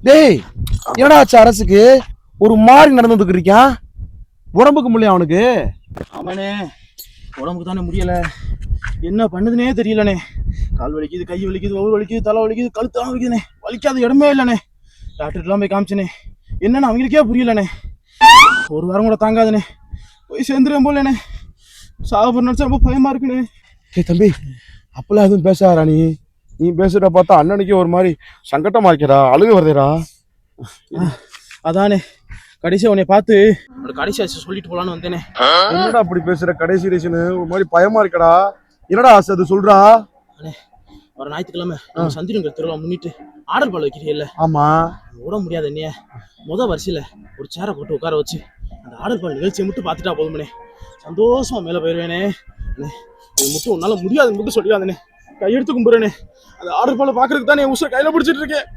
டேய் என்னடா ஆச்சு அரசுக்கு ஒரு மாதிரி நடந்துட்டு இருக்கான்? உடம்புக்கு முடியல அவனுக்கு. ஆமாண்ணே, உடம்புக்கு தானே முடியல. என்ன பண்ணுதுன்னே தெரியலண்ணே. கால் வலிக்குது, கை வலிக்குது, ஒவ்வொரு வலிக்குது, தலை வலிக்குது, கழுத்தெல்லாம் வலிக்குதுண்ணே. வலிக்காத இடமே இல்லைண்ணே. டாக்டர்லாம் போய் காமிச்சனே, என்னன்னு அவங்களுக்கே புரியலண்ணே. ஒரு வாரம் கூட தாங்காதுண்ணே. போய் சேர்ந்துருவேன் போலண்ணே. சாப்பிட நினைச்சா ரொம்ப பயமா இருக்குண்ணே. ஏய் தம்பி, அப்பெல்லாம் எதுவும் பேசாதா நீ? நீ பேசுற பார்த்தா அண்ணனுக்கே ஒரு மாதிரி சங்கட்டமா இருக்கடா, அழுக வருதேடா. அதானே கடைசியா உன்னை பார்த்து கடைசி ஆசை சொல்லிட்டு போலான்னு வந்தேனே. என்னடா அப்படி பேசுற? கடைசி ரேஷனு ஒரு மாதிரி பயமா இருக்கடா. என்னடா ஆசை அது சொல்றா? அண்ணே, ஒரு ஞாயிற்றுக்கிழமை நம்ம சந்திரங்கள் திருவிழா முன்னிட்டு ஆடல் பால் வைக்கிறீல்ல? ஆமா. ஓட முடியாது என்னைய வரிசையில ஒரு சேரை போட்டு உட்கார வச்சு அந்த ஆடல் பால் நிகழ்ச்சியை மட்டும் பார்த்துட்டா போதுமனே, சந்தோஷமா மேல போயிருவேனே. இது மட்டும் உன்னால முடியாதுன்னு மட்டும் சொல்லிடாதனே, கையெடுத்து கும்புறேனே. அந்த ஆடல் பாலை பாக்குறதுக்கு தானே உசுரை கையில பிடிச்சிட்டு இருக்கேன்.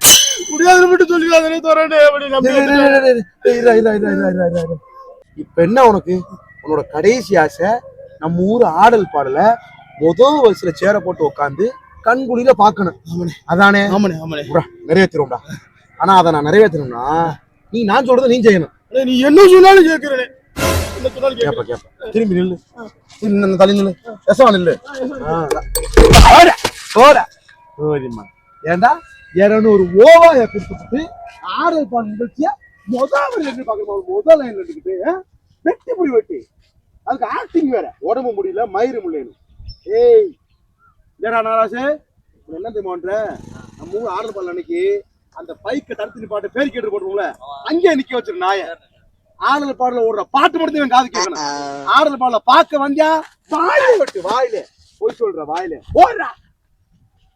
முடியாதுன்னு மட்டும் சொல்லிடாதனே தோறனே. இப்ப என்ன உனக்கு? உன்னோட கடைசி ஆசை நம்ம ஊர் ஆடல் பாடல முதல் வரிசையில சேர போட்டு உட்காந்து கண்குளிர பாக்கணும், அதானே? நிறைவேற்றிடும்டா. ஆனா அதை நான் நிறைவேற்றணும்னா நான் சொல்றதை நீ செய்யணும். நீ என்ன சொன்னாலும் கேட்கிறேன். திரும்பி நில்லு, தள்ளி நில்லு, நில்லு. ஏண்டா 200 ஓவாய கொடுத்துட்டு ஆடல் பாடல் நிகழ்ச்சிய முதல் லைன்ல எடுத்துக்கிட்டு வெட்டி முடி வெட்டி அதுக்கு ஆக்டிங் வேற, உடம்பு முடியல, மயிறு முடியணும். ஏய் ஏடா நாராசு, என்ன தெரியுமான்ற? நம்ம ஊர் ஆடல் பாடல் அன்னைக்கு அந்த பைக்கை தடுத்து பாட்டு பேர் கேட்டு போட்டுருவோம்ல, அங்கே நிக்க வச்சிரு நாய. ஆடல் பாடல ஓடுற பாட்டு மட்டும் இவன் காது கேட்கணும். ஆடல் பாடல பார்க்க வந்தியா வாயில வெட்டு, வாயில போய் சொல்ற, வாயில ஓடுறா.